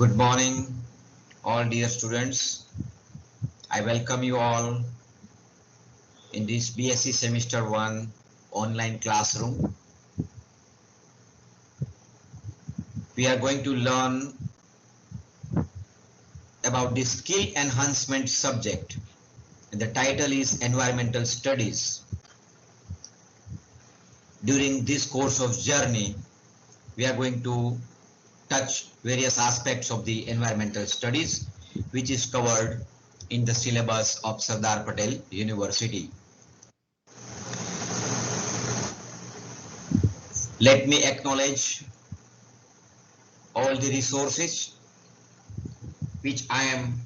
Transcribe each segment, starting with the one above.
Good morning, all dear students. I welcome you all in this BSc Semester 1 online classroom. We are going to learn about the skill enhancement subject, and the title is Environmental Studies. During this course of journey, we are going to touch various aspects of the environmental studies, which is covered in the syllabus of Sardar Patel University. Let me acknowledge all the resources which I am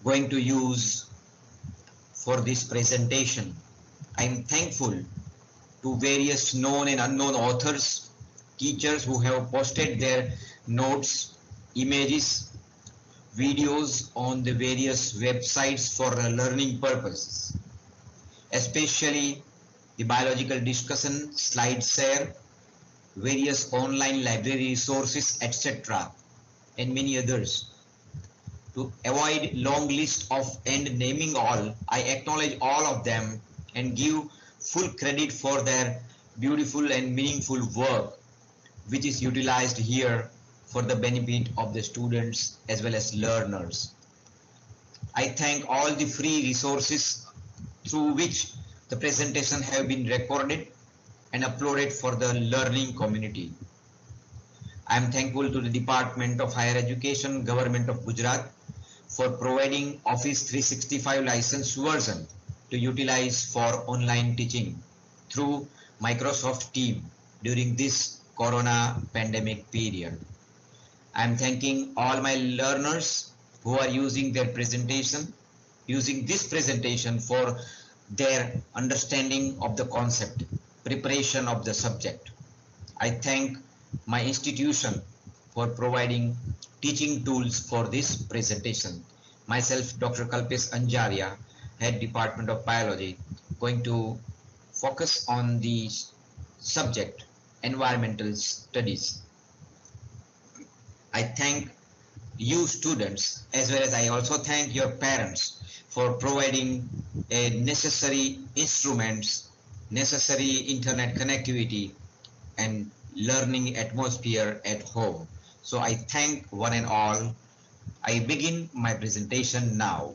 going to use for this presentation. I am thankful to various known and unknown authors, teachers who have posted their notes, images, videos on the various websites for learning purposes, especially the biological discussion, SlideShare, various online library resources, etc., and many others. To avoid long list of and naming all, I acknowledge all of them and give full credit for their beautiful and meaningful work, which is utilized here for the benefit of the students as well as learners. I thank all the free resources through which the presentation have been recorded and uploaded for the learning community. I am thankful to the Department of Higher Education, Government of Gujarat, for providing Office 365 license version to utilize for online teaching through Microsoft Teams during this Corona pandemic period. I am thanking all my learners who are using this presentation for their understanding of the concept, preparation of the subject. I thank my institution for providing teaching tools for this presentation. Myself, Dr. Kalpesh Anjaria, Head Department of Biology, going to focus on the subject environmental studies. I thank you students, as well as I also thank your parents for providing necessary instruments, necessary internet connectivity, and learning atmosphere at home. So I thank one and all. I begin my presentation now.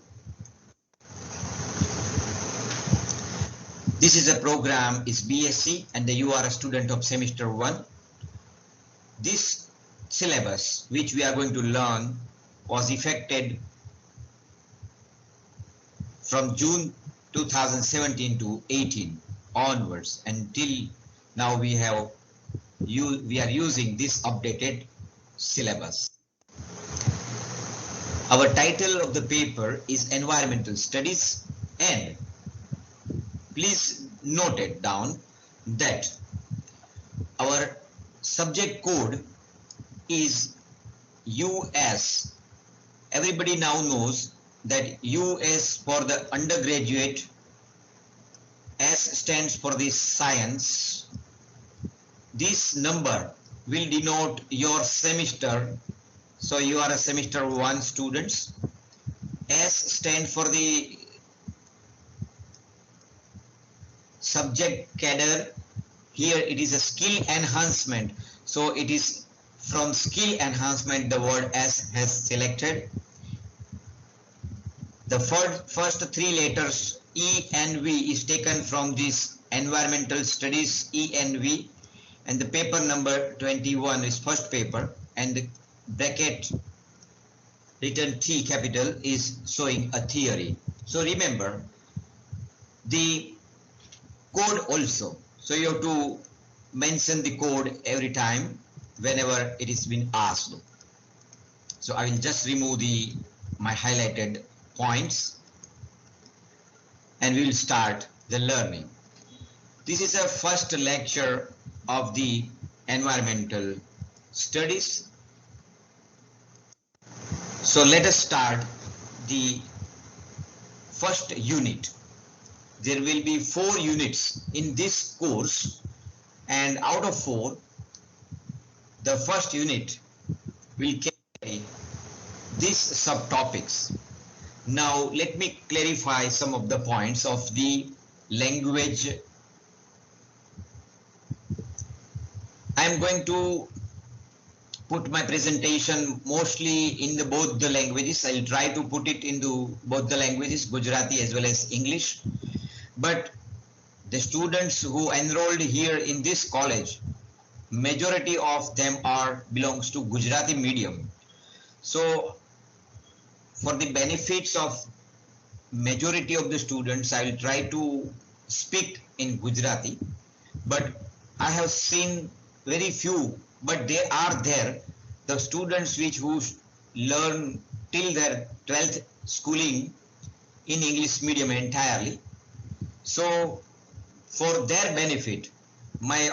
This is a program is BSc and you are a student of semester 1. This syllabus which we are going to learn was effected from June 2017 to 18 onwards, until now we are using this updated syllabus. Our title of the paper is Environmental Studies, and please note it down that our subject code is US. Everybody now knows that US for the undergraduate, S stands for the science. This number will denote your semester. So you are a semester 1 students. S stands for the subject cadre. Here it is a skill enhancement. So it is from skill enhancement the word S has selected. The first three letters E and V is taken from this environmental studies ENV, and the paper number 21 is first paper, and the bracket written T capital is showing a theory. So remember the code also. So you have to mention the code every time whenever it is been asked. So I will just remove my highlighted points and we will start the learning. This is a first lecture of the environmental studies. So let us start the first unit. There will be 4 units in this course, and out of 4, the first unit will carry these subtopics. Now let me clarify some of the points of the language. I am going to put my presentation mostly in the both the languages. I'll try to put it into both the languages, Gujarati as well as English. But the students who enrolled here in this college, majority of them belongs to Gujarati medium. So for the benefits of majority of the students, I will try to speak in Gujarati. But I have seen very few, but they are there, the students who learn till their 12th schooling in English medium entirely. So for their benefit,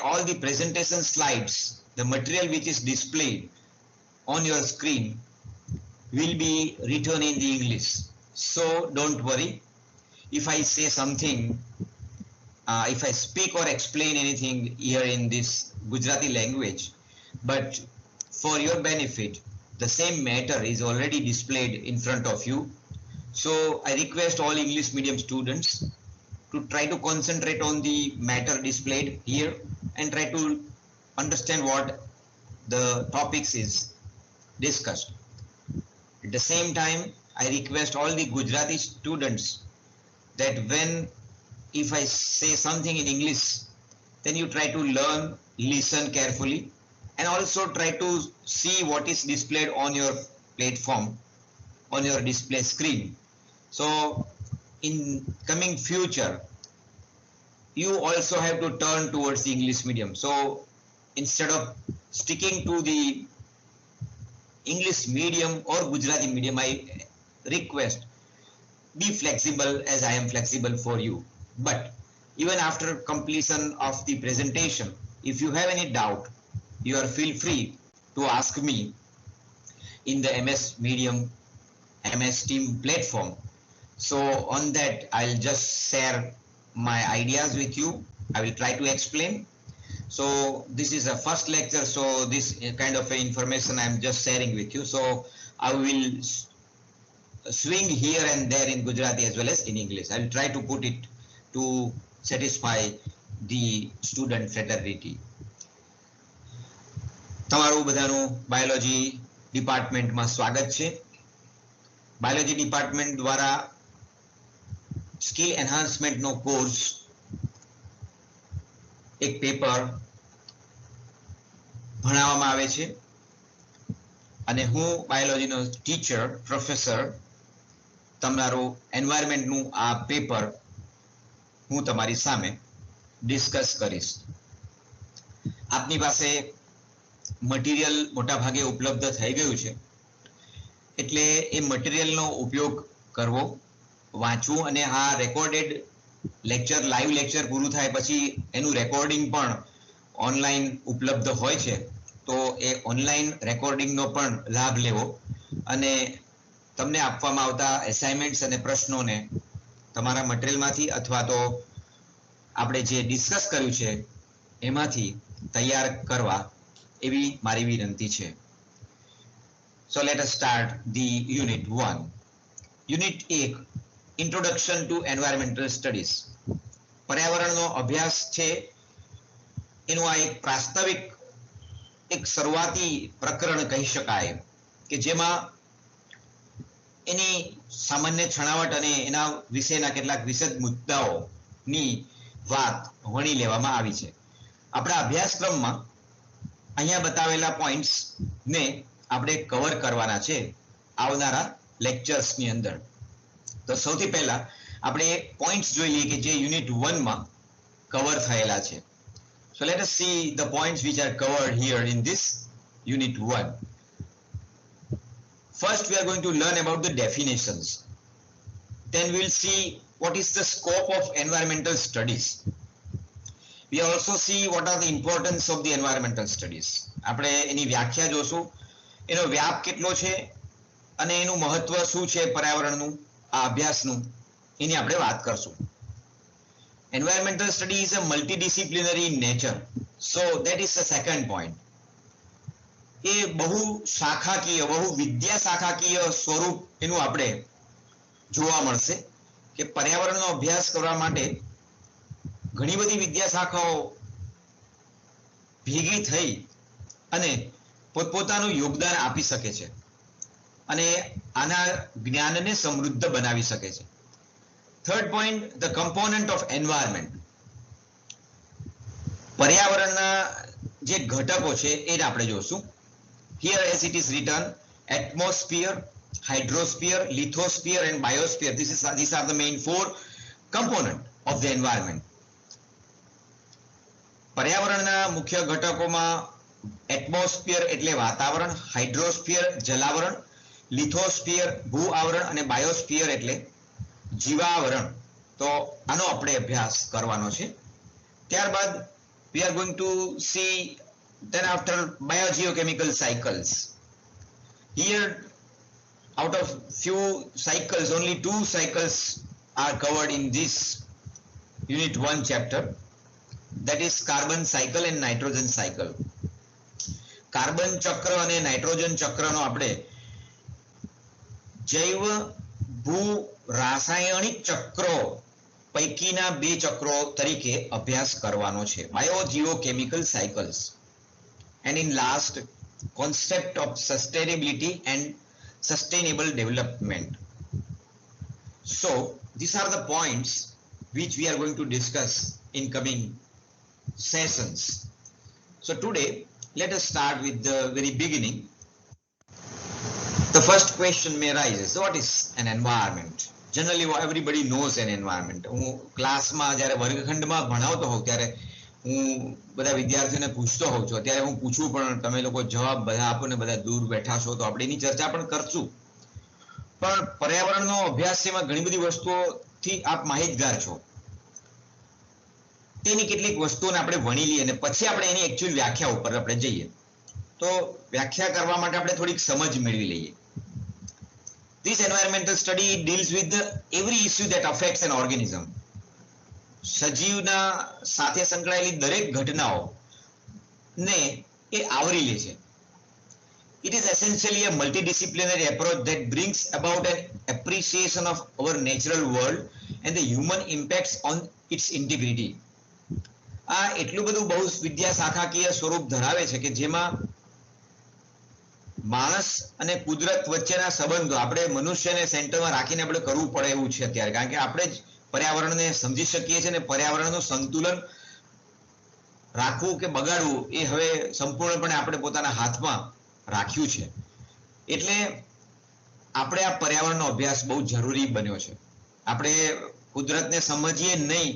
all the presentation slides, the material which is displayed on your screen will be written in the English. So don't worry if I say something, if I speak or explain anything here in this Gujarati language, but for your benefit, the same matter is already displayed in front of you. So I request all English medium students to try to concentrate on the matter displayed here and try to understand what the topics is discussed. At the same time, I request all the Gujarati students that if I say something in English, then you try to learn, listen carefully, and also try to see what is displayed on your platform, on your display screen. So in coming future, you also have to turn towards the English medium. So instead of sticking to the English medium or Gujarati medium, I request be flexible as I am flexible for you. But even after completion of the presentation, if you have any doubt, you are feel free to ask me in the MS Medium, MS Team platform. So on that, I'll just share my ideas with you. I will try to explain. So this is a first lecture, so this kind of information I'm just sharing with you. So I will swing here and there in Gujarati as well as in English. I will try to put it to satisfy the student fraternity. તમારું બધાનું biology ડિપાર્ટમેન્ટમાં સ્વાગત છે. Biology department દ્વારા skill એન્હાન્સમેન્ટનો course એક paper ભણાવવામાં આવે છે અને હું બાયોલોજીનો ટીચર પ્રોફેસર તમારું એન્વાયરમેન્ટનું આ પેપર હું તમારી સામે ડિસ્કસ કરીશ. આપની પાસે મટીરિયલ મોટા ભાગે ઉપલબ્ધ થઈ ગયું છે, એટલે એ મટીરિયલનો ઉપયોગ કરવો, વાંચવું, અને આ રેકોર્ડેડ લેક્ચર, લાઈવ લેક્ચર પૂરું થાય પછી એનું રેકોર્ડિંગ પણ ઓનલાઈન ઉપલબ્ધ હોય છે, તો એ ઓનલાઈન રેકોર્ડિંગનો પણ લાભ લેવો અને તમને આપવામાં આવતા એસાઇનમેન્ટ્સ અને પ્રશ્નોને તમારા મટીરિયલમાંથી અથવા તો આપણે જે ડિસ્કસ કર્યું છે એમાંથી તૈયાર કરવા એવી મારી વિનંતી છે. So let us start the unit 1. Unit 1, Introduction to Environmental Studies. પર્યાવરણનો અભ્યાસ છે એનું આ એક પ્રાસ્તાવિક, એક શરૂઆતી પ્રકરણ કહી શકાય કે જેમાં એની સામાન્ય છણાવટ અને એના વિશેના કેટલાક વિશદ મુદ્દાઓની વાત વણી લેવામાં આવી છે. આપણા અભ્યાસક્રમમાં અહીંયા બતાવેલા પોઈન્ટ્સ ને આપણે કવર કરવાના છે આવનારા લેક્ચર્સની અંદર. તો સૌથી પહેલા આપણે પોઈન્ટ્સ જોઈ લઈએ કે જે યુનિટ 1 માં કવર થયેલા છે. So let us see the points which are covered here in this unit 1. First, we are going to learn about the definitions. Then we will see what is the scope of environmental studies. We also see what are the importance of the environmental studies. આપણે એની વ્યાખ્યા જોશું, એનો વ્યાપ કેટલો છે અને એનું મહત્વ શું છે પર્યાવરણનું, આ અભ્યાસનું, એની આપણે વાત કરશું. Environmental study is a multidisciplinary in nature. So that is the second point. એ બહુ શાખાકીય, બહુ વિદ્યા શાખાકીય સ્વરૂપ એનું આપણે જોવા મળશે કે પર્યાવરણનો અભ્યાસ કરવા માટે ઘણી બધી વિદ્યા શાખાઓ ભેગી થઈ અને પોતપોતાનું યોગદાન આપી શકે છે અને આના જ્ઞાનને સમૃદ્ધ બનાવી શકે છે. Third point, the component of environment. પર્યાવરણના જે ઘટકો છે એ આપણે જોશું. Here as it is written, atmosphere, hydrosphere, lithosphere and biosphere. These are the main four component of the environment. પર્યાવરણના મુખ્ય ઘટકોમાં એટમોસ્ફિયર એટલે વાતાવરણ, હાઇડ્રોસ્ફિયર જલાવરણ, લિથોસ્ફિયર ભૂ આવરણ અને બાયોસ્ફિયર એટલે જીવાવરણ. તો આનો આપણે અભ્યાસ કરવાનો છે. ત્યારબાદ we are going to see then after biogeochemical cycles. Here out of few cycles, only 2 cycles are covered in this unit 1 chapter, that is carbon cycle and nitrogen cycle. Carbon ચક્ર અને નાઇટ્રોજન ચક્રનો આપણે જૈવ ભૂ રાસાયણિક ચક્રો પૈકીના 2 ચક્રો તરીકે અભ્યાસ કરવાનો છે. બાયોજીઓકેમિકલ cycles. And in last, concept of sustainability and sustainable development. So these are the points which we are going to discuss in coming sessions. So today let us start with the very beginning. The first question may arise is, what is an environment? Generally everybody knows an environment. હું ક્લાસમાં જ્યારે વર્ગખંડમાં ભણાવતો હોઉં ત્યારે હું બધા વિદ્યાર્થીઓને પૂછતો હોઉં છું. અત્યારે હું પૂછું પણ તમે લોકો જવાબ બધા આપો ને બધા દૂર બેઠા છો તો આપણે એની ચર્ચા પણ કરશું. પણ પર્યાવરણનો અભ્યાસ એમાં ઘણી બધી વસ્તુઓથી આપ માહિતગાર છો. તેની કેટલીક વસ્તુઓને આપણે વણી લઈએ અને પછી આપણે એની એકચ્યુઅલ વ્યાખ્યા ઉપર આપણે જઈએ. તો વ્યાખ્યા કરવા માટે આપણે થોડીક સમજ મેળવી લઈએ. This environmental study deals with every issue that affects an organism. સજીવના સાથે સંકળાયેલી દરેક ઘટનાઓ ને એ આવરી લે છે. It is essentially a multidisciplinary approach that brings about an appreciation of our natural world and the human impacts on its integrity. આ એટલું બધું બહુ વિદ્યા શાખાકીય સ્વરૂપ ધરાવે છે કે જેમાં માણસ અને કુદરત વચ્ચેના સંબંધો આપણે મનુષ્યને સેન્ટરમાં રાખીને આપણે કરવું પડે એવું છે અત્યારે. કારણ કે આપણે જ પર્યાવરણને સમજી શકીએ છીએ અને પર્યાવરણનું સંતુલન રાખવું કે બગાડવું એ હવે સંપૂર્ણપણે આપણે પોતાના હાથમાં રાખ્યું છે. એટલે આપણે આ પર્યાવરણનો અભ્યાસ બહુ જરૂરી બન્યો છે. આપણે કુદરતને સમજીએ નહીં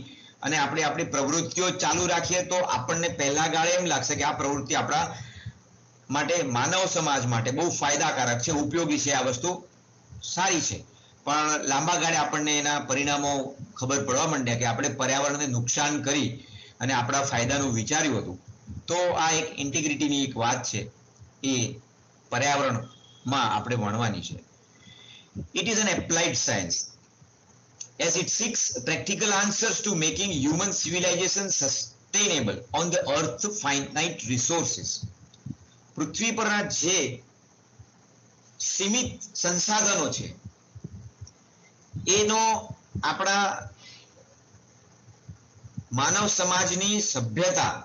અને આપણે આપણી પ્રવૃત્તિઓ ચાલુ રાખીએ તો આપણને પહેલા ગાળે એમ લાગશે કે આ પ્રવૃત્તિ આપણા માટે માનવ સમાજ માટે બહુ ફાયદાકારક છે, ઉપયોગી છે, આ વસ્તુ સારી છે. પણ લાંબા ગાળે આપણને એના પરિણામો ખબર પડવા માંડ્યા કે આપણે પર્યાવરણને નુકસાન કરી અને આપણા ફાયદાનું વિચાર્યું હતું. તો આ એક ઇન્ટિગ્રિટીની એક વાત છે એ પર્યાવરણમાં આપણે ભણવાની છે. It is an applied science as it seeks practical answers to making human civilization sustainable on the earth's finite resources. પૃથ્વી પરના જે સીમિત સંસાધનો છે એનો આપણા માનવ સમાજની સભ્યતા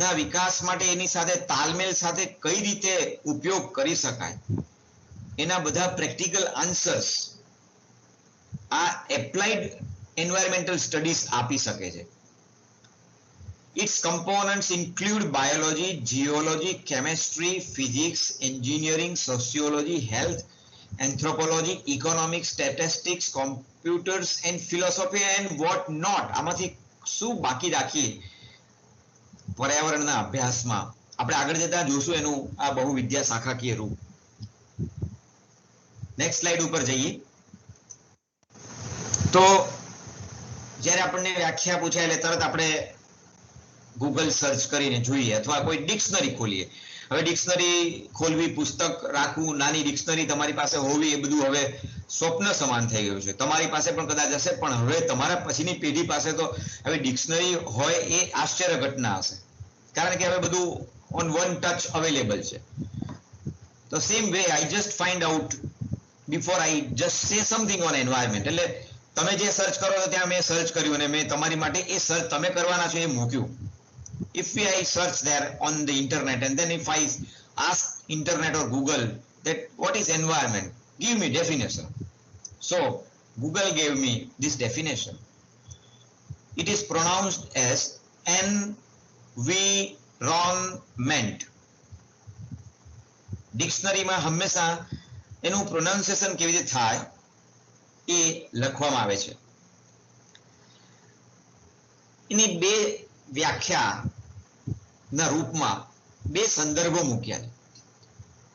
ના વિકાસ માટે એની સાથે તાલમેલ સાથે કઈ રીતે ઉપયોગ કરી શકાય એના બધા પ્રેક્ટિકલ આન્સર્સ આ એપ્લાઇડ એન્વાયરમેન્ટલ સ્ટડીઝ આપી શકે છે. Its components include biology, geology, chemistry, physics, engineering, sociology, health, anthropology, economics, statistics, computers and philosophy and what not. આમાંથી શું બાકી રાખીએ પર્યાવરણના અભ્યાસમાં આપણે આગળ જતા જોશું એનું આ બહુ વિદ્યા શાખાકીય રૂપ. નેક્સ્ટ સ્લાઇડ ઉપર જઈએ તો જ્યારે આપણને વ્યાખ્યા પૂછાય એટલે તરત આપણે ગૂગલ સર્ચ કરીને જોઈએ અથવા કોઈ ડિક્શનરી ખોલીએ. હવે ડિક્શનરી ખોલવી, પુસ્તક રાખવું, નાની ડિક્શનરી તમારી પાસે હોવી એ બધું હવે સ્વપ્ન સમાન થઈ ગયું છે. તમારી પાસે પણ કદાચ હશે પણ હવે તમારા પછીની પેઢી પાસે તો હવે ડિક્શનરી હોય એ આશ્ચર્ય ઘટના હશે. કારણ કે હવે બધું on one touch available છે. The same way I just find out before I just say something on environment. એટલે તમે જે સર્ચ કરો છો ત્યાં મેં સર્ચ કર્યું અને મેં તમારી માટે એ સર્ચ તમે કરવાના છો એ મૂક્યું. If I search there on the internet and then if I ask internet or Google that what is environment, give me definition. So Google gave me this definition. It is pronounced as environment. ડિક્શનરીમાં હંમેશા એનું pronunciation કેવી રીતે થાય એ લખવામાં આવે છે. એની બે વ્યાખ્યાના રૂપમાં બે સંદર્ભો મૂક્યા છે.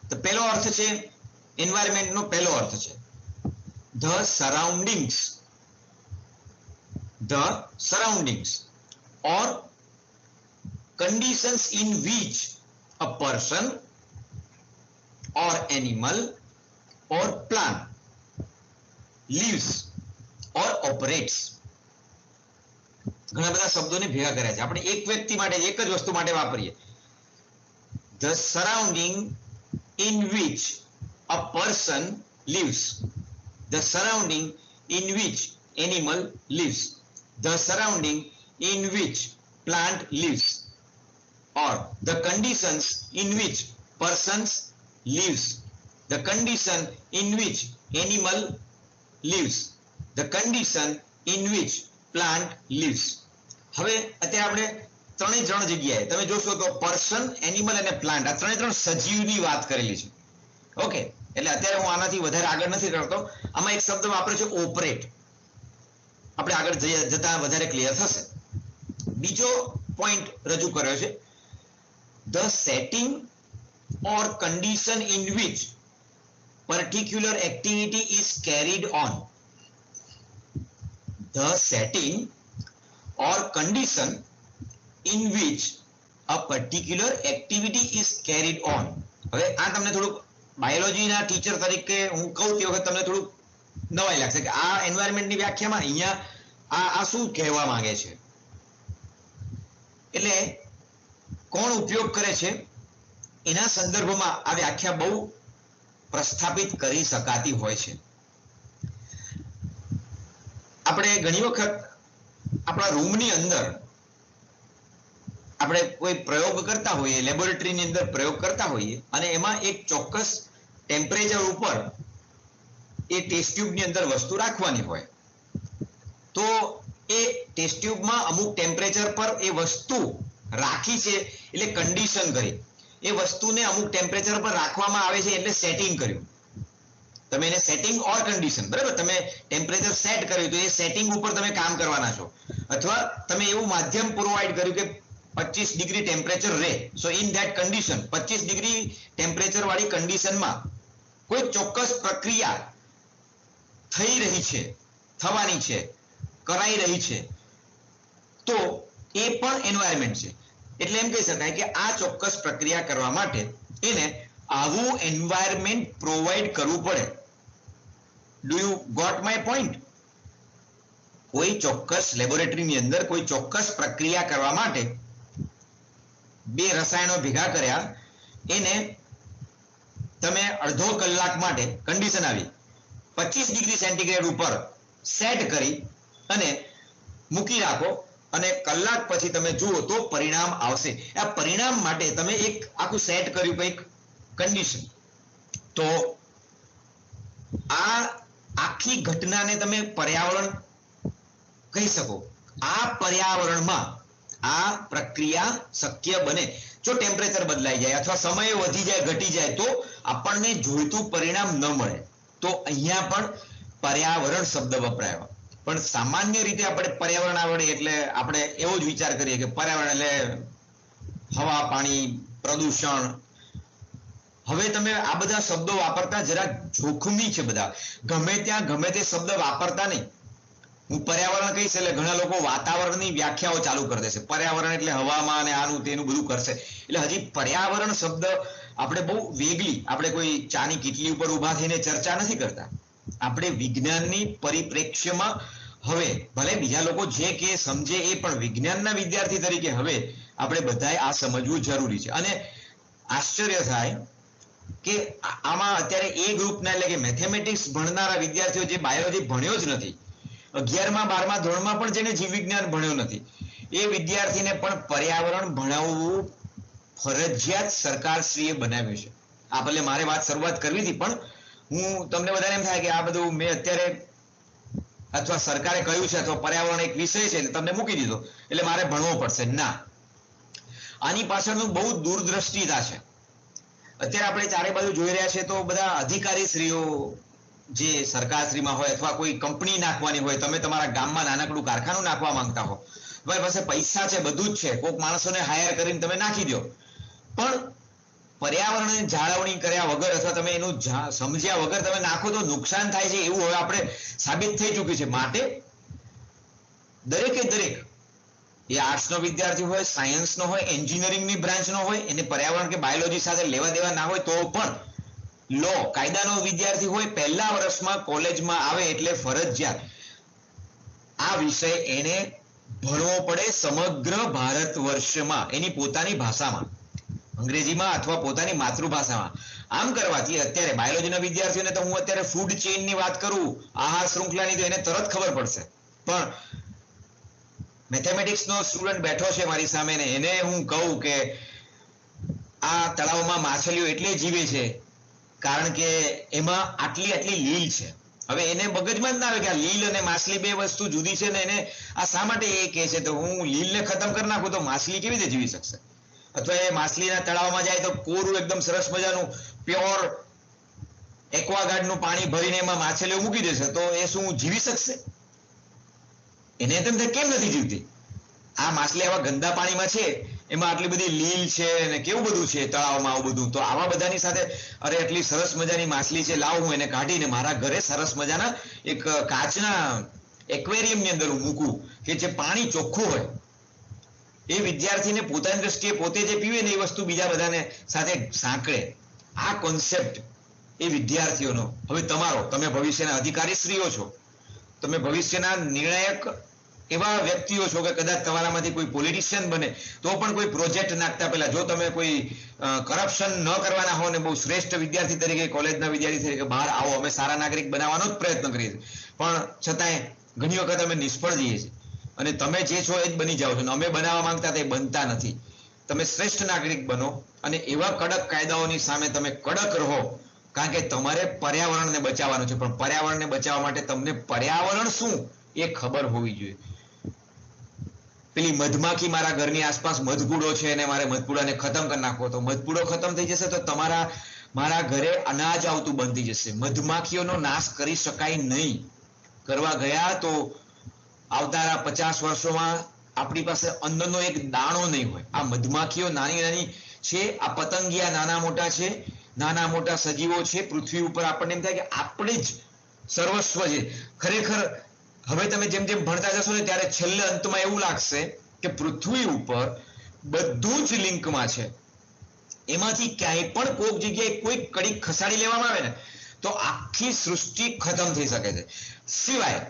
તો પહેલો અર્થ છે એન્વાયરમેન્ટનો પહેલો અર્થ છે the surroundings or conditions in which a person or animal or plant lives or operates. ઘણા બધા શબ્દોને ભેગા કર્યા છે. આપણે એક વ્યક્તિ માટે એક જ વસ્તુ માટે વાપરીએ. The surrounding in which a person lives, the surrounding in which animal lives, the surrounding in which plant lives, or the conditions in which persons lives, the condition in which animal lives, the condition in which plant lives. હવે અત્યારે આપણે ત્રણ જગ્યાએ તમે જોશો તો person, animal અને plant આ ત્રણ સજીવની વાત કરેલી છે. ઓકે, એટલે અત્યારે હું આનાથી વધારે આગળ નથી કરતો. આમાં એક શબ્દ વાપરે છે ઓપરેટ. આપણે આગળ જતા વધારે ક્લિયર થશે. બીજો પોઈન્ટ રજૂ કર્યો છે the setting or condition in which particular activity is carried on. The setting or condition in which a particular activity is carried on. હવે આ તમને થોડુંક બાયોલોજીના ટીચર તરીકે હું કહું તે વખત તમને થોડુંક નવાઈ લાગશે કે આ એન્વાયરમેન્ટની વ્યાખ્યામાં અહીંયા આ શું કહેવા માંગે છે. એટલે કોણ ઉપયોગ કરે છે એના સંદર્ભમાં આ વ્યાખ્યા બહુ પ્રસ્થાપિત કરી શકાતી હોય છે. આપણે ઘણી વખત આપણા રૂમની અંદર આપણે કોઈ પ્રયોગ કરતા હોઈએ, લેબોરેટરીની અંદર પ્રયોગ કરતા હોઈએ અને એમાં એક ચોક્કસ ટેમ્પરેચર ઉપર એ ટેસ્ટ ટ્યુબની અંદર વસ્તુ રાખવાની હોય, તો એ ટેસ્ટ ટ્યુબમાં અમુક ટેમ્પરેચર પર એ વસ્તુ રાખી છે એટલે કન્ડિશન કરી. એ વસ્તુને અમુક ટેમ્પરેચર પર રાખવામાં આવે છે એટલે સેટિંગ કર્યું. તમે એને સેટિંગ ઓર કન્ડિશન, બરાબર, તમે ટેમ્પરેચર સેટ કર્યું તો એ સેટિંગ ઉપર તમે કામ કરવાના છો. અથવા તમે એવું માધ્યમ પ્રોવાઈડ કર્યું કે 25 ડિગ્રી ટેમ્પરેચર રહે. સો in that condition 25 degree temperature વાળી કન્ડિશનમાં કોઈ ચોક્કસ પ્રક્રિયા થઈ રહી છે, થવાની છે, કરાઈ રહી છે, તો એ પણ એન્વાયરમેન્ટ છે. એટલે એમ કહી શકાય કે આ ચોક્કસ પ્રક્રિયા કરવા માટે એને આવું એન્વાયરમેન્ટ પ્રોવાઈડ કરવું પડે. Do you got my point? કોઈ ચોક્કસ લેબોરેટરીની અંદર કોઈ ચોક્કસ પ્રક્રિયા કરવા માટે બે રસાયણો ભેગા કર્યા, એને તમે અડધો કલાક માટે કન્ડિશન આવી 25 ડિગ્રી સેન્ટીગ્રેડ ઉપર સેટ કરી અને મૂકી રાખો અને કલાક પછી તમે જુઓ તો પરિણામ આવશે. આ પરિણામ માટે તમે એક આખું સેટ કર્યું કંઈક કન્ડિશન. તો આ આખી ઘટનાને તમે પર્યાવરણ કહી શકો. આ પર્યાવરણમાં આ પ્રક્રિયા શક્ય બને જો ટેમ્પરેચર બદલાઈ જાય અથવા સમય વધી જાય, ઘટી જાય તો આપણને જોઈતું પરિણામ ન મળે. તો અહીંયા પણ પર્યાવરણ શબ્દ વપરાયો. પણ સામાન્ય રીતે આપણે પર્યાવરણ આવડે એટલે આપણે એવો જ વિચાર કરીએ કે પર્યાવરણ એટલે હવા, પાણી, પ્રદૂષણ. હવે તમે આ બધા શબ્દો વાપરતા જરા જોખમી છે. બધા ગમે ત્યાં ગમે તે શબ્દ વાપરતા નહીં. હું પર્યાવરણ કહીશ એટલે ઘણા લોકો વાતાવરણની વ્યાખ્યાઓ ચાલુ કરી દેશે. પર્યાવરણ એટલે હવામાં અને આનું તેનું બધું કરશે. એટલે હજી પર્યાવરણ શબ્દ આપણે બહુ વેગલી, આપણે કોઈ ચાની કીટલી ઉપર ઊભા થઈને ચર્ચા નથી કરતા. આપણે વિજ્ઞાનની પરિપ્રેક્ષ્યમાં હવે ભલે બીજા લોકો જે કે સમજે એ, પણ વિજ્ઞાનના વિદ્યાર્થી તરીકે હવે આપણે બધાએ આ સમજવું જરૂરી છે. અને આશ્ચર્ય થાય કે આમાં અત્યારે એ ગ્રુપના એટલે કે મેથેમેટિક્સ ભણનારા વિદ્યાર્થીઓ જે બાયોલોજી ભણ્યો જ નથી, 11મા 12મા ધોરણમાં પણ જેને જીવ વિજ્ઞાન ભણ્યો નથી, એ વિદ્યાર્થીને પણ પર્યાવરણ ભણાવવું ફરજિયાત સરકારશ્રીએ બનાવ્યું છે. આ ભલે મારે વાત શરૂઆત કરવી હતી, પણ હું તમને બધાને એમ થાય કે આ બધું મેં અત્યારે અથવા સરકારે કહ્યું છે અથવા પર્યાવરણ એક વિષય છે એટલે તમને મૂકી દીધો એટલે મારે ભણવો પડશે. ના, આની પાછળનું બહુ દૂરદ્રષ્ટિતા છે. અત્યારે આપણે ચારે બાજુ જોઈ રહ્યા છીએ તો બધા અધિકારીશ્રીઓ જે સરકારશ્રીમાં હોય અથવા કોઈ કંપની નાખવાની હોય, તમે તમારા ગામમાં નાનકડું કારખાનું નાખવા માંગતા હો, તમારી પાસે પૈસા છે, બધું જ છે, કોઈક માણસોને હાયર કરીને તમે નાખી દો, પણ પર્યાવરણની જાળવણી કર્યા વગર અથવા તમે એનું સમજ્યા વગર તમે નાખો તો નુકસાન થાય છે એવું હવે આપણે સાબિત થઈ ચૂક્યું છે. માટે દરેકે દરેક, એ આર્ટ્સનો વિદ્યાર્થી હોય, સાયન્સનો હોય, એન્જિનિયરિંગની બ્રાન્ચનો હોય, એને પર્યાવરણ કે બાયોલોજી સાથે લેવા દેવા ના હોય તો પણ લો કાયદાનો વિદ્યાર્થી હોય, પહેલા વર્ષમાં કોલેજમાં આવે એટલે ફરજિયાત આ વિષય એને ભણવો પડે સમગ્ર ભારત વર્ષમાં એની પોતાની ભાષામાં, અંગ્રેજીમાં અથવા પોતાની માતૃભાષામાં. આમ કરવાથી અત્યારે બાયોલોજીના વિદ્યાર્થીઓને તો હું અત્યારે ફૂડ ચેઇનની વાત કરું, આહાર શૃંખલાની, તો એને તરત ખબર પડશે. પણ મેથેમેટિક્સનો સ્ટુડન્ટ બેઠો છે મારી સામે ને એને હું કહું કે આ તળાવમાં માછલીઓ એટલે જીવે છે કારણ કે એમાં આટલી આટલી લીલ છે. હવે એને મગજમાં જ ના આવે કે આ લીલ અને માછલી બે વસ્તુ જુદી છે ને એને આ શા માટે એ કહે છે, તો હું લીલને ખતમ કરી નાખું તો માછલી કેવી રીતે જીવી શકશે? અથવા એ માછલીના તળાવમાં જાય તો કોરું એકદમ સરસ મજાનું પ્યોર એક્વાગાર્ડનું પાણી ભરીને એમાં માછલીઓ મૂકી દેશે તો એ શું જીવી શકશે? એને તેમ કેમ નથી જીવતી? આ માછલી આવા ગંદા પાણીમાં છે, એમાં આટલી બધી લીલ છે ને કેવું બધું છે તળાવમાં, આવું બધું, તો આવા બધાની સાથે અરે એટલી સરસ મજાની માછલી છે, લાવ હું એને કાઢીને મારા ઘરે સરસ મજાના એક કાચના એક્વેરિયમની અંદર હું મૂકું કે જે પાણી ચોખ્ખું હોય. એ વિદ્યાર્થીને પોતાની દ્રષ્ટિએ પોતે જે પીવે ને એ વસ્તુ બીજા બધાને સાથે સાંકળે. આ કોન્સેપ્ટ એ વિદ્યાર્થીઓનો, હવે તમારો, તમે ભવિષ્યના અધિકારીશ્રીઓ છો, તમે ભવિષ્યના નિર્ણાયક એવા વ્યક્તિઓ છો કે કદાચ તમારામાંથી કોઈ પોલિટિશિયન બને તો પણ કોઈ પ્રોજેક્ટ નાખતા પહેલા જો તમે કોઈ કરપ્શન ન કરવાના હો ને બહુ શ્રેષ્ઠ વિદ્યાર્થી તરીકે, કોલેજના વિદ્યાર્થી તરીકે બહાર આવો, અમે સારા નાગરિક બનાવવાનો જ પ્રયત્ન કરીએ છીએ, પણ છતાંય ઘણી વખત અમે નિષ્ફળ જઈએ છીએ અને તમે જે છો એ જ બની જાઓ છો, અમે બનાવવા માંગતા તે બનતા નથી. તમે શ્રેષ્ઠ નાગરિક બનો અને એવા કડક કાયદાઓની સામે તમે કડક રહો, કારણ કે તમારે પર્યાવરણને બચાવવાનું છે, પણ પર્યાવરણને બચાવવા માટે તમને પર્યાવરણ શું એ ખબર હોવી જોઈએ. પેલી મધમાખી મારા ઘરની આસપાસ મધપૂડો છે અને મારે મધપૂડાને ખતમ કરી નાખવો, તો મધપૂડો ખતમ થઈ જશે તો મારા ઘરે અનાજ આવતું બંધ થઈ જશે. મધમાખીઓનો નાશ કરી શકાય નહીં. કરવા ગયા તો આવનારા 50 વર્ષોમાં આપણી પાસે અન્નનો એક દાણો નહીં હોય. આ મધમાખીઓ નાની નાની છે, આ પતંગિયા નાના મોટા છે, નાના મોટા સજીવો છે પૃથ્વી ઉપર. આપણને એમ થાય કે આપણે જ સર્વસ્વ છે. ખરેખર હવે તમે જેમ જેમ ભણતા જશો ને ત્યારે છેલ્લે અંતમાં એવું લાગશે કે પૃથ્વી ઉપર બધું જ લિંકમાં છે. એમાંથી ક્યાંય પણ કોઈક જગ્યાએ કોઈ કડી ખસાડી લેવામાં આવે ને તો આખી સૃષ્ટિ ખતમ થઈ શકે છે. સિવાય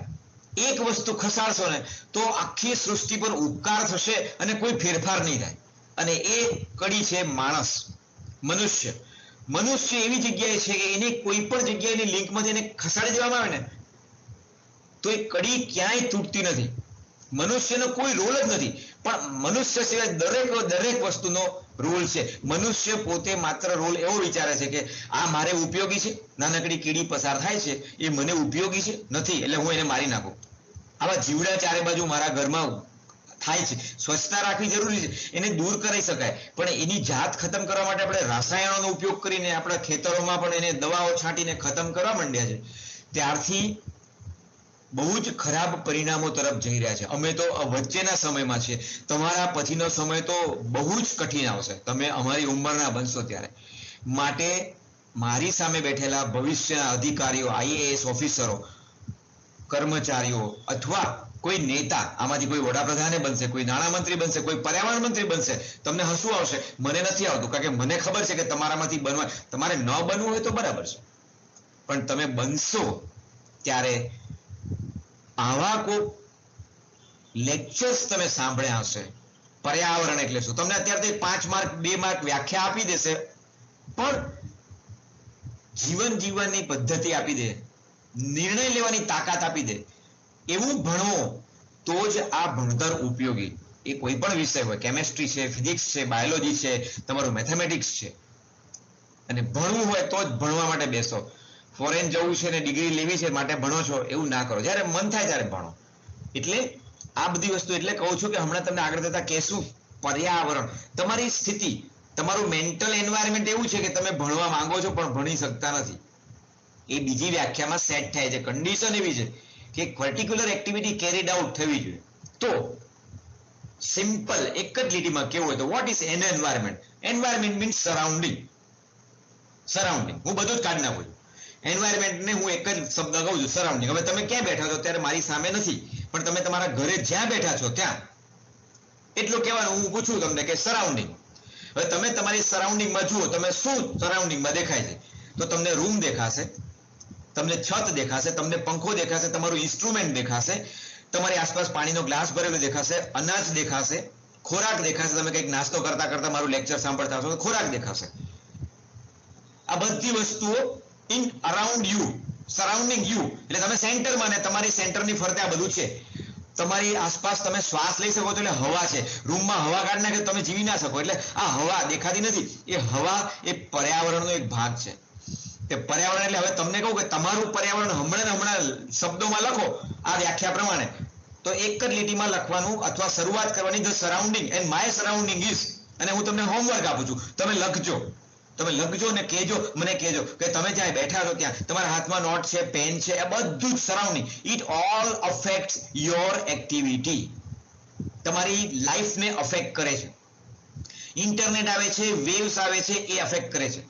એક વસ્તુ ખસાડશો ને તો આખી સૃષ્ટિ પર ઉપકાર થશે અને કોઈ ફેરફાર નહીં થાય. અને એ કડી છે માણસ, મનુષ્ય. મનુષ્ય એવી જગ્યાએ છે કે એને કોઈ પણ જગ્યાએની લિંકમાંથી એને ખસાડી દેવામાં આવે ને તો એ કડી ક્યાંય તૂટતી નથી. મનુષ્યનો કોઈ રોલ જ નથી, પણ મનુષ્ય સિવાય દરેક વસ્તુનો રોલ છે. મનુષ્ય પોતે માત્ર રોલ એવો વિચારે છે કે આ મારે ઉપયોગી છે, નાનકડી કીડી પસાર થાય છે એ મને ઉપયોગી છે નથી એટલે હું એને મારી નાખું. આવા જીવડા ચારે બાજુ મારા ઘરમાં થાય છે. સ્વચ્છતા રાખવી જરૂરી છે, એને દૂર કરી શકાય, પણ એની જાત ખતમ કરવા માટે આપણે રસાયણોનો ઉપયોગ કરીને આપણા ખેતરોમાં પણ એને દવાઓ છાંટીને ખતમ કરવા માંડ્યા છે. ત્યારથી બહુ જ ખરાબ પરિણામો તરફ જઈ રહ્યા છે. અમે તો વચ્ચેના સમયમાં છીએ, તમારા પછીનો સમય તો બહુ જ કઠિન આવશે, તમે અમારી ઉંમરના બનશો ત્યારે. માટે મારી સામે બેઠેલા ભવિષ્યના અધિકારીઓ, આઈએએસ ઓફિસરો, કર્મચારીઓ અથવા કોઈ નેતા, આમાંથી કોઈ વડાપ્રધાને બનશે, કોઈ નાણામંત્રી બનશે, કોઈ પર્યાવરણ મંત્રી બનશે, તમને હસવું આવશે, મને નથી આવતું, કારણ કે મને ખબર છે કે તમારામાંથી બનવા, તમારે ન બનવું હોય તો બરાબર છે, પણ તમે બનશો ત્યારે આવા કોઈ લેક્ચર્સ તમે સાંભળ્યા હશે પર્યાવરણ એટલે શું? તમને અત્યારે 5 માર્ક 2 માર્ક વ્યાખ્યા આપી દેશે, પણ જીવન જીવવાની પદ્ધતિ આપી દે, નિર્ણય લેવાની તાકાત આપી દે, એવું ભણો તો જ આ ભણતર ઉપયોગી. એ કોઈ પણ વિષય હોય, કેમેસ્ટ્રી છે, ફિઝિક્સ છે, બાયોલોજી છે, તમારું મેથેમેટિક્સ છે, અને ભણવું હોય તો જ ભણવા માટે બેસો. ફોરેન જવું છે ને ડિગ્રી લેવી છે માટે ભણો છો એવું ના કરો. જ્યારે મન થાય ત્યારે ભણો. એટલે આ બધી વસ્તુ એટલે કહું છું કે હમણાં તમને આગળ જતા કહેશું પર્યાવરણ, તમારી સ્થિતિ, તમારું મેન્ટલ એન્વાયરમેન્ટ એવું છે કે તમે ભણવા માંગો છો પણ ભણી શકતા નથી. એ બીજી વ્યાખ્યામાં સેટ થાય છે. કન્ડિશન એવી છે કે પર્ટિક્યુલર એક્ટિવિટી કેરીડ આઉટ થવી જોઈએ. તો સિમ્પલ એક જ લીટીમાં કેવું હોય તો what is an environment? Environment means surrounding. Surrounding હું બધું જ કાઢી નાખું છું. એન્વાયરમેન્ટને હું એક જ શબ્દ કહું છું, સરાઉન્ડિંગ. હવે તમે ક્યાં બેઠા છો અત્યારે મારી સામે નથી, પણ તમે તમારા ઘરે જ્યાં બેઠા છો ત્યાં એટલું કહેવાનું. હું પૂછું તમને કે સરાઉન્ડિંગ. હવે તમે તમારી સરાઉન્ડિંગમાં જુઓ, તમે શું સરાઉન્ડિંગમાં દેખાય છે? તો તમને રૂમ દેખાશે, તમને છત દેખાશે, તમને પંખો દેખાશે, તમારું ઇન્સ્ટ્રુમેન્ટ દેખાશે, તમારી આસપાસ પાણીનો ગ્લાસ ભરેલો દેખાશે, અનાજ દેખાશે, ખોરાક દેખાશે. તમે કંઈક નાસ્તો કરતા કરતા મારું લેક્ચર સાંભળતા હશો તો ખોરાક દેખાશે. આ બધી વસ્તુઓ in around you, surrounding you, એટલે તમે સેન્ટરમાં ને તમારી સેન્ટરની ફરતે આ બધું છે. તમારી આસપાસ તમે શ્વાસ લઈ શકો છો એટલે હવા છે. રૂમમાં હવા કાઢી નાખે તમે જીવી ના શકો, એટલે આ હવા દેખાતી નથી. એ હવા એ પર્યાવરણનો એક ભાગ છે. તે પર્યાવરણ એટલે હવે તમને કહું કે તમારું પર્યાવરણ હમણાં શબ્દોમાં લખો આ વ્યાખ્યા પ્રમાણે, તો એક જ લીટીમાં લખવાનું અથવા શરૂઆત કરવાની, the surrounding and my surrounding is. અને હું તમને હોમવર્ક આપું છું, તમે લખજો. તમે લખજો ને કહેજો, મને કહેજો કે તમે જ્યાં બેઠા છો ત્યાં તમારા હાથમાં નોટ છે, પેન છે, એ બધું જ surrounding. It all affects your activity. તમારી લાઈફને અફેક્ટ કરે છે. ઇન્ટરનેટ આવે છે, વેવ્સ આવે છે, એ અફેક્ટ કરે છે.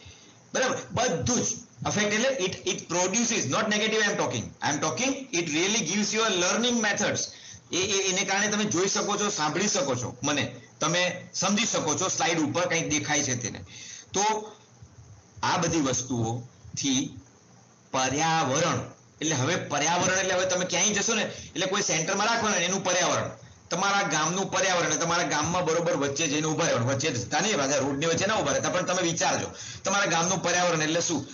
બરાબર, બધું જ અફેક્ટ. એટલે it produces, not negative I am talking, it really gives you a learning methods. એને કારણે તમે જોઈ શકો છો, સાંભળી શકો છો, મને તમે સમજી શકો છો, સ્લાઇડ ઉપર કંઈક દેખાય છે તેને. તો આ બધી વસ્તુઓથી પર્યાવરણ એટલે હવે પર્યાવરણ એટલે હવે તમે ક્યાંય જશો ને એટલે કોઈ સેન્ટરમાં રાખવાનું એનું પર્યાવરણ, તમારા ગામનું પર્યાવરણ, તમારા ગામમાં બરોબર વચ્ચે જઈને ઉભા રહેવાનું. વચ્ચે જતા નહીં, પાછા રોડની વચ્ચે ના ઉભા રહેતા, પણ તમે વિચારજો તમારા ગામનું પર્યાવરણ એટલે શું?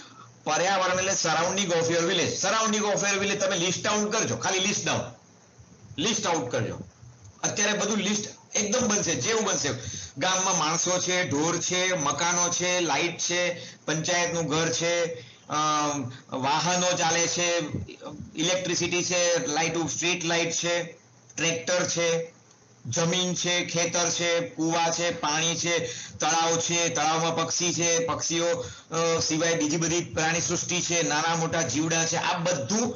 પર્યાવરણ એટલે surrounding of your village. Surrounding of your village તમે લિસ્ટ આઉટ કરજો, ખાલી લિસ્ટ આઉટ કરજો. અત્યારે બધું લિસ્ટ એકદમ બનશે, જેવું બનશે. ગામમાં માણસો છે, ઢોર છે, મકાનો છે, લાઈટ છે, પંચાયતનું ઘર છે, વાહનો ચાલે છે, ઇલેક્ટ્રિસિટી છે, લાઈટ, સ્ટ્રીટ લાઈટ છે, ટ્રેક્ટર છે, જમીન છે, ખેતર છે, કુવા છે, પાણી છે, તળાવ છે, તળાવમાં પક્ષી છે, પક્ષીઓ સિવાય બીજી બધી પ્રાણી સૃષ્ટિ છે, નાના મોટા જીવડા છે, આ બધું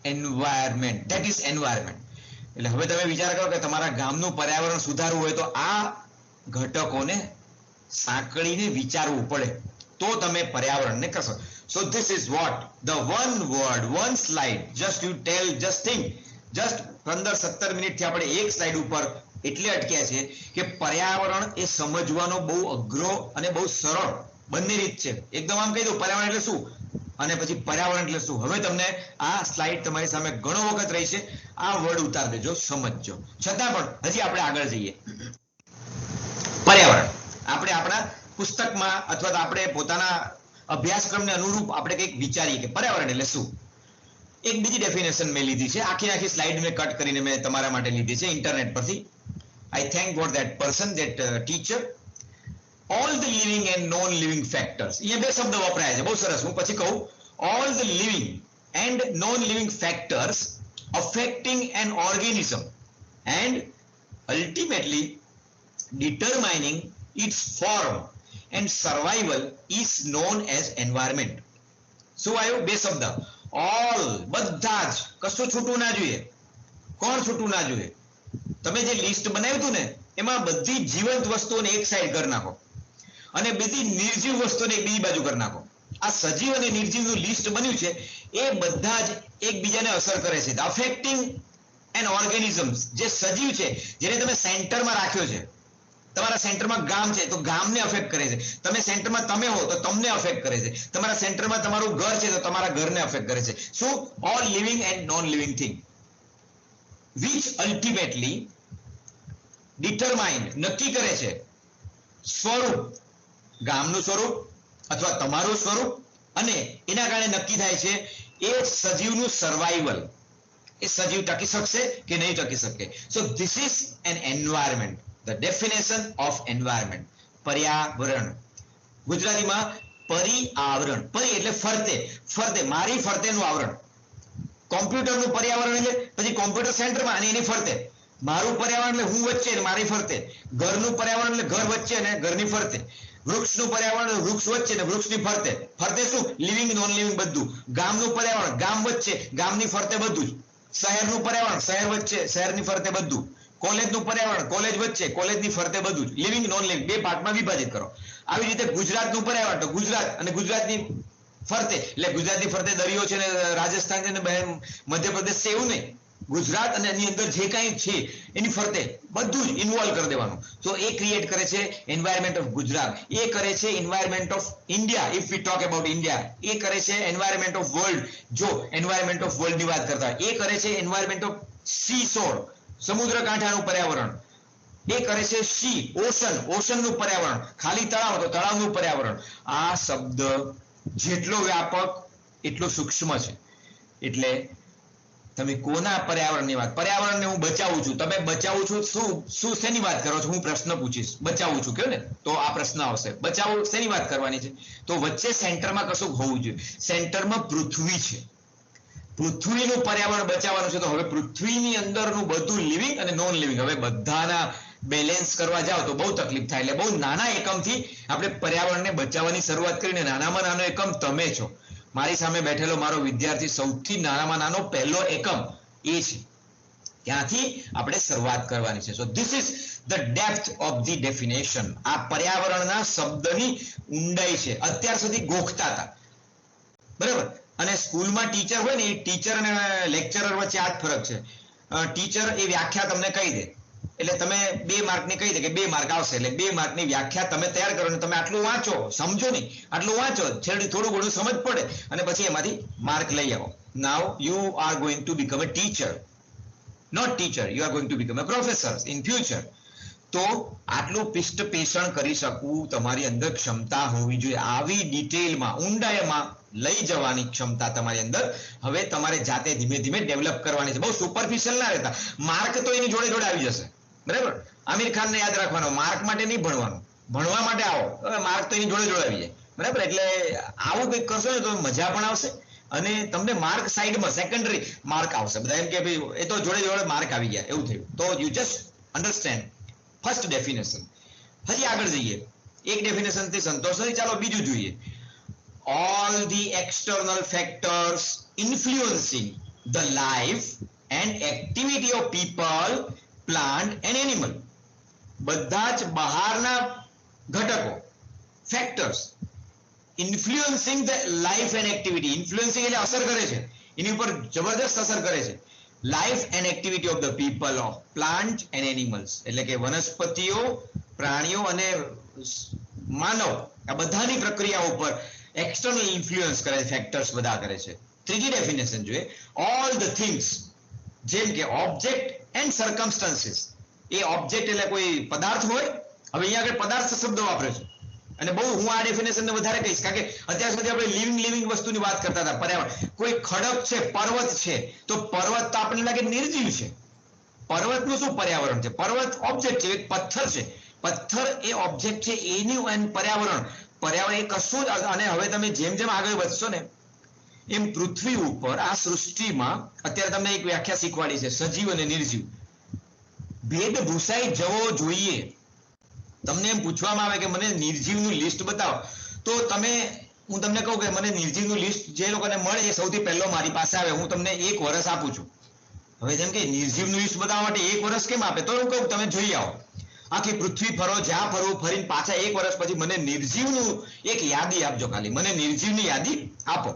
એન્વાયરમેન્ટ. That is environment. એટલે હવે તમે વિચાર કરો કે તમારા ગામનું પર્યાવરણ સુધારવું હોય તો આ ઘટકોને સાંકળીને વિચારવું પડે, તો તમે પર્યાવરણને કરશો. So this is what the one word, one slide, just you tell, just think. Just 15-17 મિનિટથી આપણે એક સ્લાઇડ ઉપર એટલે અટક્યા છે કે પર્યાવરણ એ સમજવાનો બહુ અઘરો અને બહુ સરળ બંને રીત છે. એકદમ આમ કહી દઉં પર્યાવરણ એટલે શું અને પછી પર્યાવરણ એટલે શું. હવે તમને આ સ્લાઇડ તમારી સામે ઘણો વખત રહી છે, આ વર્ડ ઉતાર દેજો, સમજજો. છતાં પણ હજી આપણે આગળ જઈએ. પર્યાવરણ આપણે આપણા પુસ્તકમાં અથવા તો આપણે પોતાના અભ્યાસક્રમને અનુરૂપ આપણે કંઈક વિચારીએ કે પર્યાવરણ એટલે શું. એક બીજી ડેફિનેશન મેં લીધી છે, આખી સ્લાઇડ મેં કટ કરીને મેં તમારા માટે લીધી છે ઇન્ટરનેટ પરથી. આઈ thank God that person, that teacher. All the living and non living factors. અહીંયા બે શબ્દ વપરાય છે, બહુ સરસ. હું પછી કહું. All the living and non living factors affecting an organism and ultimately determining its form and survival is known as environment. શું આવ્યું? બે શબ્દ. ઓલ, બધા જ, કશું છૂટું ના જોઈએ. કોણ છૂટું ના જોઈએ? તમે જે લિસ્ટ બનાવ્યું હતું ને એમાં બધી જીવંત વસ્તુઓને એક સાઈડ કરી નાખો અને બધી નિર્જીવ વસ્તુઓને બીજી બાજુ કરી નાખો. આ સજીવ અને નિર્જીવનું લિસ્ટ બન્યું છે એ બધા જ એકબીજાને અસર કરે છે. અફેક્ટિંગ એન ઓર્ગેનિઝમ, જે સજીવ છે જેને તમે સેન્ટરમાં રાખ્યો છે, તમારા સેન્ટરમાં ગામ છે તો ગામને અફેક્ટ કરે છે, તમે સેન્ટરમાં તમે હો તો તમને અફેક્ટ કરે છે, તમારા સેન્ટરમાં તમારું ઘર છે તો તમારા ઘરને અફેક્ટ કરે છે. શું? All living and non living thing which ultimately determine નક્કી કરે છે સ્વરૂપ, ગામનું સ્વરૂપ અથવા તમારું સ્વરૂપ, અને એના કારણે નક્કી થાય છે એ સજીવનું સર્વાઈવલ, એ સજીવ ટકી શકશે કે નહીં ટકી શકે. So this is an environment, the definition of environment. પર્યાવરણ ગુજરાતીમાં પરિઆવરણ, પરી એટલે ફરતે, ફરતે મારી ફરતેનું આવરણ. કોમ્પ્યુટરનું પર્યાવરણ એટલે પછી કોમ્પ્યુટર સેન્ટરમાં અને એની ફરતે. મારું પર્યાવરણ એટલે હું વચ્ચે અને મારી ફરતે. ઘરનું પર્યાવરણ એટલે ઘર વચ્ચે અને ઘરની ફરતે. વૃક્ષનું પર્યાવરણ એટલે વૃક્ષ વચ્ચે અને વૃક્ષની ફરતે. ફરતે શું? લિવિંગ નોન લિવિંગ બધું. ગામનું પર્યાવરણ ગામ વચ્ચે ગામની ફરતે બધું જ. શહેરનું પર્યાવરણ શહેર વચ્ચે શહેરની ફરતે બધું. કોલેજનું પર્યાવરણ કોલેજ વચ્ચે કોલેજની ફરતે બધું જ. લિવિંગ નોન લિવિંગ બે પાર્ટમાં વિભાજિત કરો. આવી રીતે ગુજરાતનું પર્યાવરણ તો ગુજરાત અને ગુજરાતની ફરતે, એટલે ગુજરાતની ફરતે દરિયો છે ને રાજસ્થાન છે ને મધ્યપ્રદેશ છે એવું નહીં. ગુજરાત અને એની અંદર જે કાંઈ છે એની ફરતે બધું જ ઇન્વોલ્વ કરી દેવાનું. તો એ ક્રિએટ કરે છે એન્વાયરમેન્ટ ઓફ ગુજરાત. એ કરે છે environment of India, if we talk about India. એ કરે છે એન્વાયરમેન્ટ ઓફ વર્લ્ડ, જો એન્વાયરમેન્ટ ઓફ વર્લ્ડ ની વાત કરતા. એ કરે છે એન્વાયરમેન્ટ ઓફ સી શોર, સમુદ્ર કાંઠાનું પર્યાવરણ. એ કરે છે સી ઓશન, ઓશનનું પર્યાવરણ. ખાલી તળાવ તો તળાવનું પર્યાવરણ. આ શબ્દ જેટલો વ્યાપક એટલો સૂક્ષ્મ છે. એટલે તમે કોના પર્યાવરણની વાત, પર્યાવરણને હું બચાવું છું, તમે બચાવું છું શું શેની વાત કરો છો? હું પ્રશ્ન પૂછીશ, બચાવું છું કયો ને તો આ પ્રશ્ન આવશે. બચાવું શેની વાત કરવાની છે? તો વચ્ચે સેન્ટરમાં કશું હોવું જોઈએ. સેન્ટરમાં પૃથ્વી છે, પૃથ્વીનું પર્યાવરણ બચાવવાનું છે. તો હવે પૃથ્વીની અંદરનું બધું લિવિંગ અને નોન લિવિંગ હવે બધાના બેલેન્સ કરવા જાવ તો બહુ તકલીફ થાય. એટલે બહુ નાના એકમથી આપણે પર્યાવરણને બચાવવાની શરૂઆત કરીને નાનામાં નાનો એકમ તમે છો. મારી સામે બેઠેલો મારો વિદ્યાર્થી સૌથી નાનામાં નાનો પહેલો એકમ એ છે. ત્યાંથી આપણે શરૂઆત કરવાની છે. So this is the depth of the definition. આ પર્યાવરણના શબ્દની ઊંડાઈ છે. અત્યાર સુધી ગોખતા હતા, બરાબર. અને સ્કૂલમાં ટીચર હોય ને, એ ટીચર અને લેક્ચરર વચ્ચે આ જ ફરક છે. ટીચર એ વ્યાખ્યા તમને કહી દે એટલે તમે 2 માર્કની કહી દે કે 2 માર્ક આવશે, એટલે 2 માર્કની વ્યાખ્યા તમે તૈયાર કરો અને તમે આટલું વાંચો, સમજો નહીં, આટલું વાંચો, છેલ્લે થોડું ઘણું સમજ પડે અને પછી એમાંથી માર્ક લઈ આવો. Now you are going to become a teacher, not teacher, you are going to become a professor in future. તો આટલું પિષ્ટ પેષણ કરી શકવું તમારી અંદર ક્ષમતા હોવી જોઈએ. આવી ડિટેલમાં ઊંડાઈમાં લઈ જવાની ક્ષમતા તમારી અંદર હવે તમારે જાતે ધીમે ધીમે ડેવલપ કરવાની છે. બહુ સુપરફિશિયલ ના રહેતા. માર્ક તો એની જોડે જોડે આવી જશે, બરાબર. આમિર ખાન ને યાદ રાખવાનો, માર્ક માટે નહીં ભણવાનું, ભણવા માટે આવો, માર્ક તો એની જોડે જોડે આવી જાય, બરાબર. એટલે આવું કંઈક કરશો ને તો મજા પણ આવશે અને તમને માર્ક સાઈડમાં સેકન્ડરી માર્ક આવશે. બધા એમ કે ભાઈ એ તો જોડે જોડે માર્ક આવી ગયા એવું થયું. તો you just understand first definition. હજી આગળ જઈએ. એક ડેફિનેશન થી સંતોષ નથી, ચાલો બીજું જોઈએ. all the external factors influencing the life and activity of people, plant and animal. બધા જ બહારના ઘટકો, factors, influencing the life and activity. Influencing એટલે અસર કરે છે, એની ઉપર જબરદસ્ત અસર કરે છે. Life and activity of the people, of plant and animals, એટલે કે વનસ્પતિઓ, પ્રાણીઓ અને માનવ, આ બધાની પ્રક્રિયા ઉપર એક્સટર્નલ ઇન્ફ્લુઅન્સ કરે, ફેક્ટર્સ બધા કરે છે. ત્રીજી ડેફિનેશન જોઈએ. ઓલ ધ થિંગ્સ, જેમ કે object and circumstances. A object એટલે કોઈ પદાર્થ હોય. હવે અહીંયા આગળ પદાર્થ શબ્દ વાપરે છે અને બહુ હું આ ડેફિનેશનને વધારે કહીશ કારણ કે અત્યાર સુધી આપણે લિવિંગ વસ્તુની વાત કરતા હતા. પર્યાવરણ, કોઈ ખડક છે, પર્વત છે, તો પર્વત તો આપણને લાગે નિર્જીવ છે. પર્વતનું શું પર્યાવરણ છે? પર્વત ઓબ્જેક્ટ છે, એક પથ્થર છે. પથ્થર એ ઓબ્જેક્ટ છે, એનું પર્યાવરણ, પર્યાવરણ એ કશું જ. અને હવે તમે જેમ જેમ આગળ વધશો ને એમ પૃથ્વી ઉપર આ સૃષ્ટિમાં અત્યારે તમને એક વ્યાખ્યા શીખવાડી છે, સજીવ અને નિર્જીવ. ભેદ ભૂસાઈ જવો જોઈએ. તમને એમ પૂછવામાં આવે કે મને નિર્જીવનું લિસ્ટ બતાવો, તો હું તમને કહું કે મને નિર્જીવનું લિસ્ટ જે લોકોને મળે એ સૌથી પહેલો મારી પાસે આવે. હું તમને 1 વર્ષ આપું છું. હવે જેમ કે નિર્જીવનું લિસ્ટ બતાવવા માટે 1 વર્ષ કેમ આપે? તો હું કહું તમે જોઈ આવો, આખી પૃથ્વી ફરો, જ્યાં ફરવું ફરીને પાછા 1 વર્ષ પછી મને નિર્જીવનું એક યાદી આપજો. ખાલી મને નિર્જીવની યાદી આપો.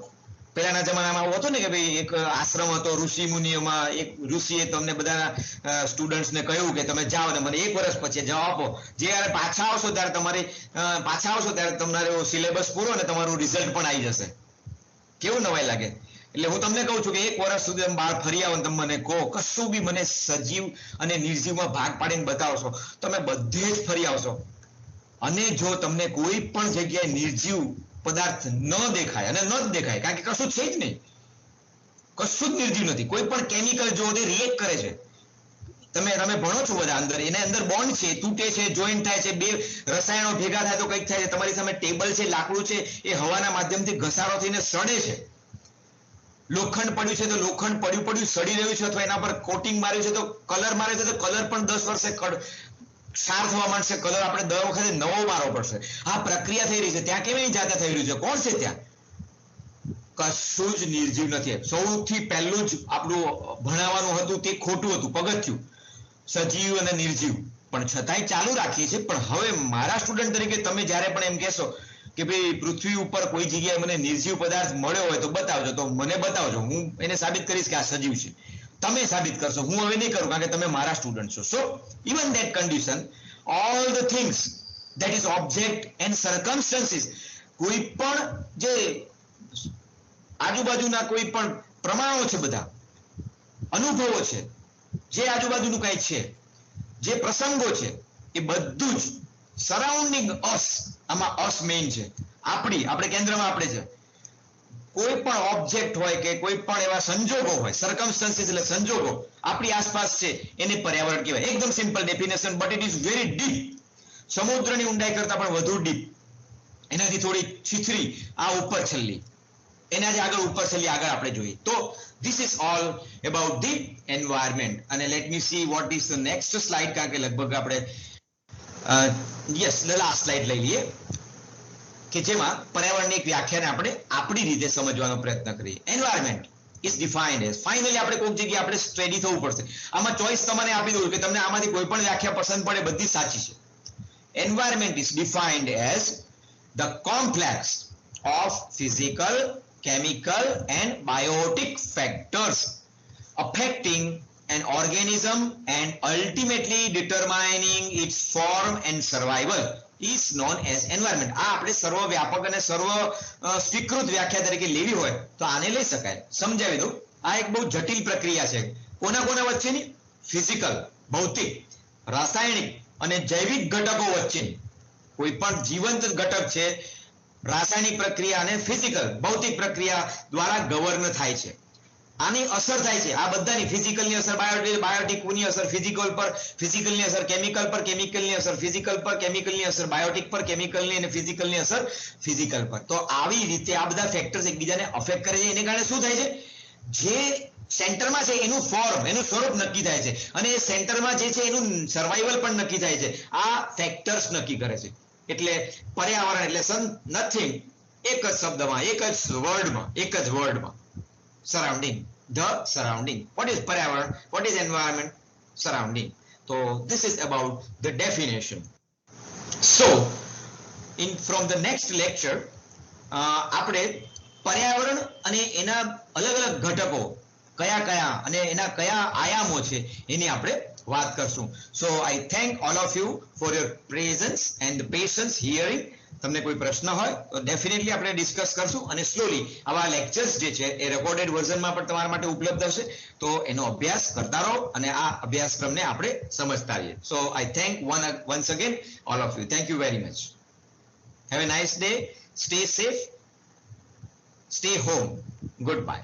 પહેલાના જમાનામાં આવું હતું ને કે ભાઈ એક આશ્રમ હતો ઋષિ મુનિઓમાં, એક ઋષિએ તમને બધા સ્ટુડન્ટ્સને કહ્યું કે તમે જાઓ ને મને 1 વર્ષ પછી જવાબ આપો. જ્યારે પાછા આવશો ત્યારે તમારો સિલેબસ પૂરો ને તમારું રિઝલ્ટ પણ આવી જશે. કેવું નવાઈ લાગે? એટલે હું તમને કહું છું કે 1 વર્ષ સુધી તમે બહાર ફરી આવો ને તમે મને કહો કશું બી મને સજીવ અને નિર્જીવમાં ભાગ પાડીને બતાવશો, તમે બધે જ ફરી આવશો. અને જો તમને કોઈ પણ જગ્યાએ નિર્જીવ પદાર્થ ન દેખાય, અને ન જ દેખાય કારણ કે કશું છે જ નહીં, કશું જ નિર્જીવ નથી. કોઈ પણ કેમિકલ જો તે રિએક્ટ કરે છે. તમે ભણો છો બધા અંદર, એના અંદર બોન્ડ છે, તૂટે છે, જોઈન્ટ થાય છે, બે રસાયણો ભેગા થાય તો કંઈક થાય છે. તમારી સામે ટેબલ છે, લાકડું છે, એ હવાના માધ્યમથી ઘસારો થઈને સડે છે. લોખંડ પડ્યું છે તો લોખંડ પડ્યું સડી રહ્યું છે, અથવા એના પર કોટિંગ માર્યું છે તો કલર મારે છે તો કલર પણ 10 વર્ષે ક્ષાર થવા માંડશે. કલર આપણે દર વખતે નવો મારવો પડશે. આ પ્રક્રિયા થઈ રહી છે. ત્યાં કેવી જાતે થઈ રહ્યું છે? કોણ છે ત્યાં? કશું જ નિર્જીવ નથી. સૌથી પહેલું જ આપણું ભણાવવાનું હતું તે ખોટું હતું, પગથિયું, સજીવ અને નિર્જીવ. પણ છતાંય ચાલુ રાખીએ છીએ. પણ હવે મારા સ્ટુડન્ટ તરીકે તમે જ્યારે પણ એમ કહેશો કે ભાઈ પૃથ્વી ઉપર કોઈ જગ્યાએ મને નિર્જીવ પદાર્થ મળ્યો હોય તો બતાવજો, તો મને બતાવજો, હું એને સાબિત કરીશ કે આ સજીવ છે. તમે સાબિત કરશો, હું હવે નહીં કરું કારણ કે તમે મારા સ્ટુડન્ટ છો. સો even that condition, all the things that is object and circumstances, કોઈ પણ જે આજુબાજુના કોઈ પણ પ્રમાણો છે, બધા અનુભવો છે, જે આજુબાજુનું કઈ છે, જે પ્રસંગો છે, એ બધું જ સરાઉન્ડિંગ અસ, આમાં અસ મેઇન છે, આપણે કેન્દ્રમાં આપણે છે. કોઈ પણ ઓબ્જેક્ટ હોય કે કોઈ પણ એવા સંજોગો હોય, સર્કમસ્ટન્સીસ એટલે સંજોગો આપણી આસપાસ છે, એને પર્યાવરણ કહેવાય. એકદમ simple definition, but it is very deep. સમુદ્રની ઊંડાઈ કરતા પણ વધુ ડીપ, એનાથી થોડી છીછરી, આ ઉપર છેલ્લી, એનાથી આગળ ઉપર છેલ્લી આગળ આપણે જોઈએ. તો this is all about the environment. અને let me see what is the next slide, કારણ કે લગભગ આપણે યસ લાસ્ટ સ્લાઇડ લઈ લઈએ કે જેમાં પર્યાવરણની એક વ્યાખ્યાને આપણે આપણી રીતે સમજવાનો પ્રયત્ન કરીએ. Environment is defined as, finally આપણે કોઈક જગ્યાએ આપણે સ્ટડી થવું પડશે. આમાં ચોઇસ તમને આપી દઉં કે તમને આમાંથી કોઈ પણ વ્યાખ્યા પસંદ પડે, બધી સાચી છે. Environment is defined as the complex of physical, chemical and biotic factors affecting an organism and ultimately determining its form and survival is known as environment. આ આપણે સર્વવ્યાપક અને સર્વ સ્વીકૃત વ્યાખ્યા તરીકે લેવી હોય તો આને લઈ શકાય. સમજાવી દઉં, આ એક બહુ જટિલ પ્રક્રિયા છે. કોના વચ્ચેની? ફિઝિકલ, ભૌતિક, રાસાયણિક અને જૈવિક ઘટકો વચ્ચેની. કોઈ પણ જીવંત ઘટક છે, રાસાયણિક પ્રક્રિયા અને ફિઝિકલ, ભૌતિક પ્રક્રિયા દ્વારા ગવર્ન થાય છે. આની અસર થાય છે આ બધાની. ફિઝિકલની અસર બાયોટિકની અસર ફિઝિકલ પર, ફિઝિકલની અસર કેમિકલ પર, કેમિકલની અસર ફિઝિકલ પર, કેમિકલની અસર બાયોટિક પર, કેમિકલની અને ફિઝિકલની અસર ફિઝિકલ પર. તો આવી રીતે આ બધા ફેક્ટર્સ એકબીજાને અફેક્ટ કરે છે. એને કારણે શું થાય છે? જે સેન્ટરમાં છે એનું ફોર્મ, એનું સ્વરૂપ નક્કી થાય છે, અને એ સેન્ટરમાં જે છે એનું સર્વાઈવલ પણ નક્કી થાય છે. આ ફેક્ટર્સ નક્કી કરે છે. એટલે પર્યાવરણ એટલે નથિંગ, એક જ શબ્દમાં, એક જ વર્ડમાં, surrounding, the surrounding. What is પર્યાવરણ? What is environment? સરાઉન્ડિંગ. તો this is about the definition. So from the next lecture આપણે પર્યાવરણ અને એના અલગ અલગ ઘટકો કયા અને એના કયા આયામો છે એની આપણે વાત કરશું. So I thank all of you for your presence and patience hearing. તમને કોઈ પ્રશ્ન હોય તો ડેફિનેટલી આપણે ડિસ્કસ કરશું, અને સ્લોલી આવા લેક્ચર્સ જે છે એ રેકોર્ડેડ વર્ઝનમાં પણ તમારા માટે ઉપલબ્ધ હશે. તો એનો અભ્યાસ કરતા રહો અને આ અભ્યાસક્રમને આપણે સમજતા રહીએ. So I thank once again all of you. Thank you very much. Have a nice day. Stay safe. Stay home. Goodbye.